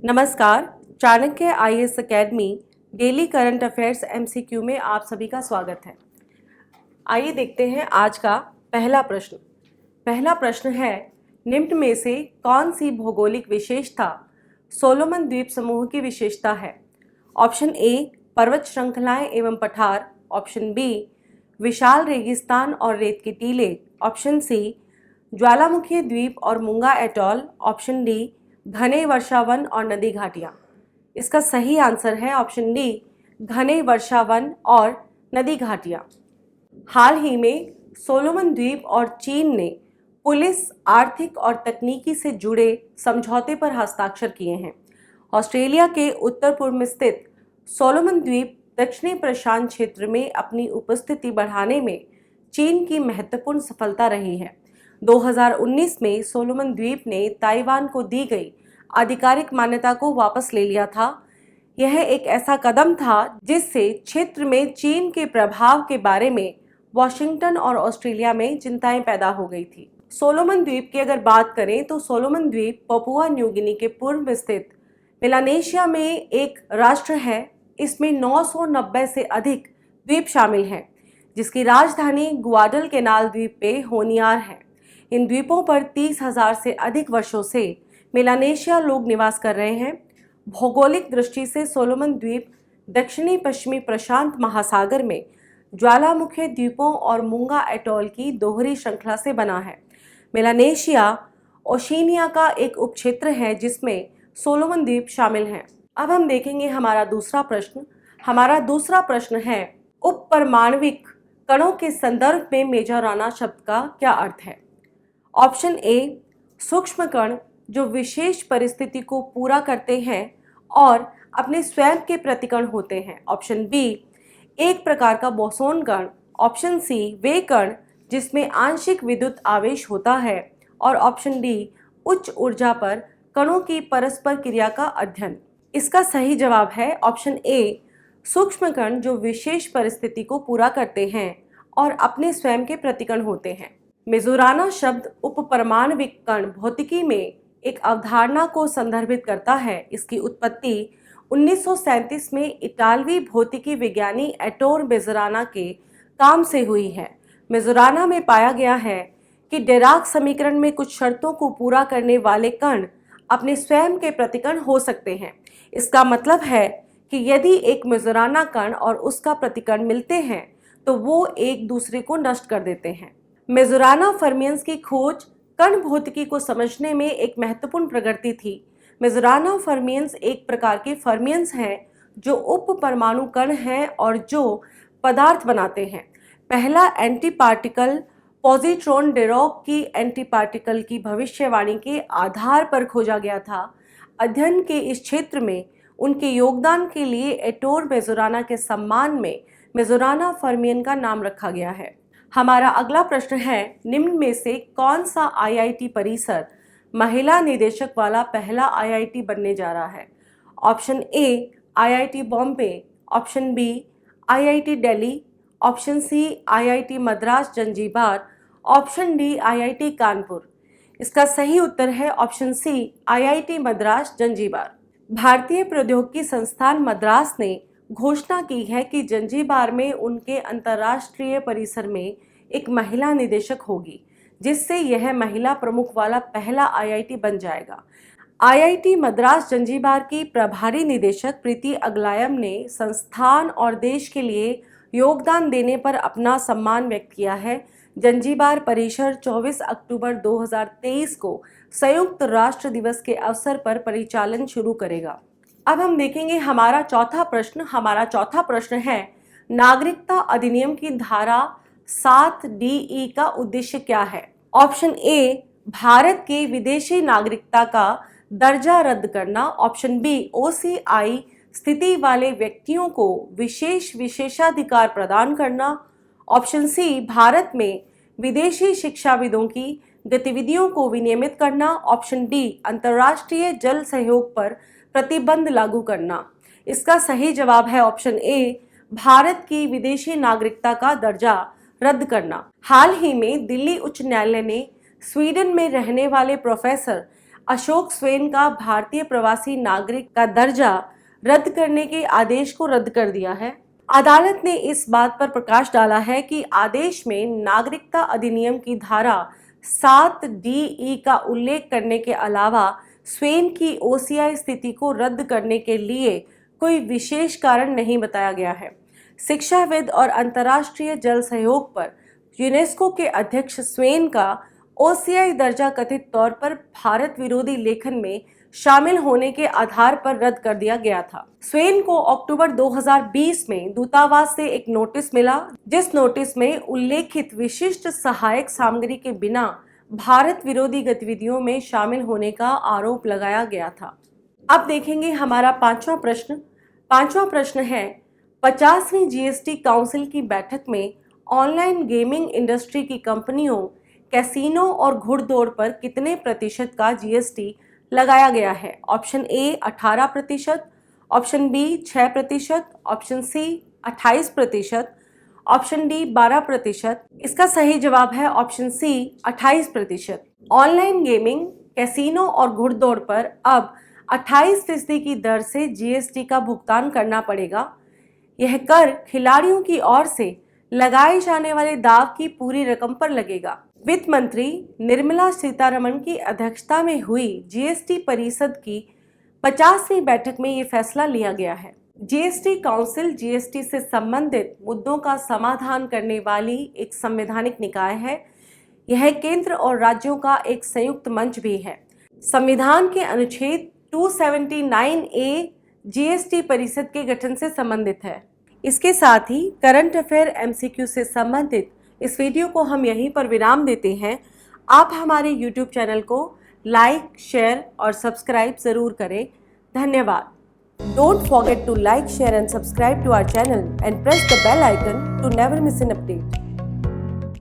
नमस्कार। Chanakya IAS academy daily current affairs MCQ में आप सभी का स्वागत है। आइए देखते हैं आज का पहला प्रश्न। पहला प्रश्न है, निम्न में से कौन सी भौगोलिक विशेषता सोलोमन द्वीप समूह की विशेषता है? ऑप्शन ए पर्वत श्रृंखलाएं एवं पठार, ऑप्शन बी विशाल रेगिस्तान और रेत के टीले, ऑप्शन सी ज्वालामुखी द्वीप और मूंगा एटॉल, ऑप्शन डी घने वर्षावन और नदी घाटियां। इसका सही आंसर है ऑप्शन डी घने वर्षावन और नदी घाटियां। हाल ही में सोलोमन द्वीप और चीन ने पुलिस, आर्थिक और तकनीकी से जुड़े समझौते पर हस्ताक्षर किए हैं। ऑस्ट्रेलिया के उत्तर पूर्व में स्थित सोलोमन द्वीप दक्षिणी प्रशांत क्षेत्र में अपनी उपस्थिति बढ़ाने में चीन की महत्वपूर्ण सफलता रही है। 2019 में सोलोमन द्वीप ने ताइवान को दी गई आधिकारिक मान्यता को वापस ले लिया था। यह एक ऐसा कदम था जिससे क्षेत्र में चीन के प्रभाव के बारे में वॉशिंगटन और ऑस्ट्रेलिया में चिंताएं पैदा हो गई थी। सोलोमन द्वीप की अगर बात करें तो सोलोमन द्वीप पपुआ न्यू गिनी के पूर्व में स्थित मेलानेशिया में एक राष्ट्र है। इसमें 990 से अधिक द्वीप शामिल हैं, जिसकी राजधानी गुआडलकेनाल द्वीप पे होनियार है। इन द्वीपों पर 30,000 से अधिक वर्षों से मेलानेशिया लोग निवास कर रहे हैं। भौगोलिक दृष्टि से सोलोमन द्वीप दक्षिणी पश्चिमी प्रशांत महासागर में ज्वालामुखी द्वीपों और मूंगा एटॉल की दोहरी श्रृंखला से बना है। मेलानेशिया ओशिनिया का एक उपक्षेत्र है जिसमें सोलोमन द्वीप शामिल हैं। अब हम देखेंगे हमारा दूसरा प्रश्न। हमारा दूसरा प्रश्न है, उपपरमाणविक कणों के संदर्भ में मेजोराना शब्द का क्या अर्थ है? ऑप्शन ए सूक्ष्म कण जो विशेष परिस्थिति को पूरा करते हैं और अपने स्वयं के प्रतिकण होते हैं, ऑप्शन बी एक प्रकार का बोसोन कण, ऑप्शन सी वे कण जिसमें आंशिक विद्युत आवेश होता है, और ऑप्शन डी उच्च ऊर्जा पर कणों की परस्पर क्रिया का अध्ययन। इसका सही जवाब है ऑप्शन ए सूक्ष्म कण जो विशेष परिस्थिति को पूरा करते हैं और अपने स्वयं के प्रतिकण होते हैं। मेजोराना शब्द उपपरमाणविक कण भौतिकी में एक अवधारणा को संदर्भित करता है। इसकी उत्पत्ति 1937 में इटालवी भौतिकी विज्ञानी एटोर मेजोराना के काम से हुई है। मेजोराना में पाया गया है कि डिराक समीकरण में कुछ शर्तों को पूरा करने वाले कण अपने स्वयं के प्रतिकण हो सकते हैं। इसका मतलब है कि यदि एक मेजोराना कण और उसका प्रतिकण मिलते हैं तो वो एक दूसरे को नष्ट कर देते हैं। मेजोराना फर्मियंस की खोज कण भौतिकी को समझने में एक महत्वपूर्ण प्रगति थी। मेजोराना फर्मियंस एक प्रकार के फर्मियंस हैं जो उप परमाणु कण हैं और जो पदार्थ बनाते हैं। पहला एंटी पार्टिकल पॉजिट्रॉन डिरॉक की एंटी पार्टिकल की भविष्यवाणी के आधार पर खोजा गया था। अध्ययन के इस क्षेत्र में उनके योगदान के लिए एटोर मेजोराना के सम्मान में मेजोराना फर्मियन का नाम रखा गया है। हमारा अगला प्रश्न है, निम्न में से कौन सा आईआईटी परिसर महिला निदेशक वाला पहला आईआईटी बनने जा रहा है? Option A IIT Bombay, option B IIT Delhi, option C IIT Madras Zanzibar, option D IIT Kanpur. इसका सही उत्तर है option C IIT Madras Zanzibar. भारतीय प्रौद्योगिकी संस्थान मद्रास ने घोषणा की है कि जंजीबार में उनके अंतर्राष्ट्रीय परिसर में एक महिला निदेशक होगी, जिससे यह महिला प्रमुख वाला पहला आईआईटी बन जाएगा। आईआईटी मद्रास जंजीबार की प्रभारी निदेशक प्रीति अगलायम ने संस्थान और देश के लिए योगदान देने पर अपना सम्मान व्यक्त किया है। जंजीबार परिसर 24 अक्टूबर 2023 को संयुक्त राष्ट्र दिवस के अवसर पर परिचालन शुरू करेगा। अब हम देखेंगे हमारा चौथा प्रश्न। हमारा चौथा प्रश्न है, नागरिकता अधिनियम की धारा 7DE का उद्देश्य क्या है? ऑप्शन ए भारत के विदेशी नागरिकता का दर्जा रद्द करना, ऑप्शन बी OCI स्थिति वाले व्यक्तियों को विशेष विशेषाधिकार प्रदान करना, ऑप्शन सी भारत में विदेशी शिक्षाविदों की गतिविधियों को विनियमित करना, ऑप्शन डी अंतर्राष्ट्रीय जल सहयोग पर प्रतिबंध लागू करना। इसका सही जवाब है ऑप्शन ए भारत की विदेशी नागरिकता का दर्जा रद्द करना। हाल ही में दिल्ली उच्च न्यायालय ने स्वीडन में रहने वाले प्रोफेसर अशोक स्वेन का भारतीय प्रवासी नागरिक का दर्जा रद्द करने के आदेश को रद्द कर दिया है। अदालत ने इस बात पर प्रकाश डाला है कि आदेश में नागरिकता अधिनियम की धारा 7(d)(e) का उल्लेख करने के अलावा स्वेन की ओसीआई स्थिति को रद्द करने के लिए कोई विशेष कारण नहीं बताया गया है। शिक्षाविद और अंतर्राष्ट्रीय जल सहयोग पर यूनेस्को के अध्यक्ष स्वेन का ओसीआई दर्जा कथित तौर पर भारत विरोधी लेखन में शामिल होने के आधार पर रद्द कर दिया गया था। स्वेन को अक्टूबर 2020 में दूतावास से एक नोटिस मिला, जिस नोटिस में उल्लेखित विशिष्ट सहायक सामग्री के बिना भारत विरोधी गतिविधियों में शामिल होने का आरोप लगाया गया था। अब देखेंगे हमारा पांचवा प्रश्न। पांचवा प्रश्न है, 50वीं जीएसटी काउंसिल की बैठक में ऑनलाइन गेमिंग इंडस्ट्री की कंपनियों, कैसीनो और घुड़दौड़ पर कितने प्रतिशत का जीएसटी लगाया गया है? Option A 18%, option B 6%, option C 28%, option D 12%। इसका सही जवाब है option C 28%। Online gaming, casino और घुड़दौड़ पर अब 28% की दर से जीएसटी का भुगतान करना पड़ेगा। यह कर खिलाड़ियों की ओर से लगाए जाने वाले दाव की पूरी रकम पर लगेगा। वित्त मंत्री निर्मला सीतारमण की अध्यक्षता में हुई जीएसटी परिषद की 50वीं बैठक में ये फैसला लिया गया है। जीएसटी काउंसिल जीएसटी से संबंधित मुद्दों का समाधान करने वाली एक संवैधानिक निकाय है। यह केंद्र और राज्यों का एक संयुक्त मंच भी है। संविधान के अनुच्छेद 279A जीएसटी परिषद के गठन से संबंधित है। इसके साथ ही करंट अफेयर एमसीक्यू से संबंधित इस वीडियो को हम यहीं पर विराम देते हैं। आप हमारे यूट्यूब चैनल को लाइक, शेयर और सब्सक्राइब जरूर करें। धन्यवाद। Don't forget to like, share and subscribe to our channel and press the bell icon to never miss an update.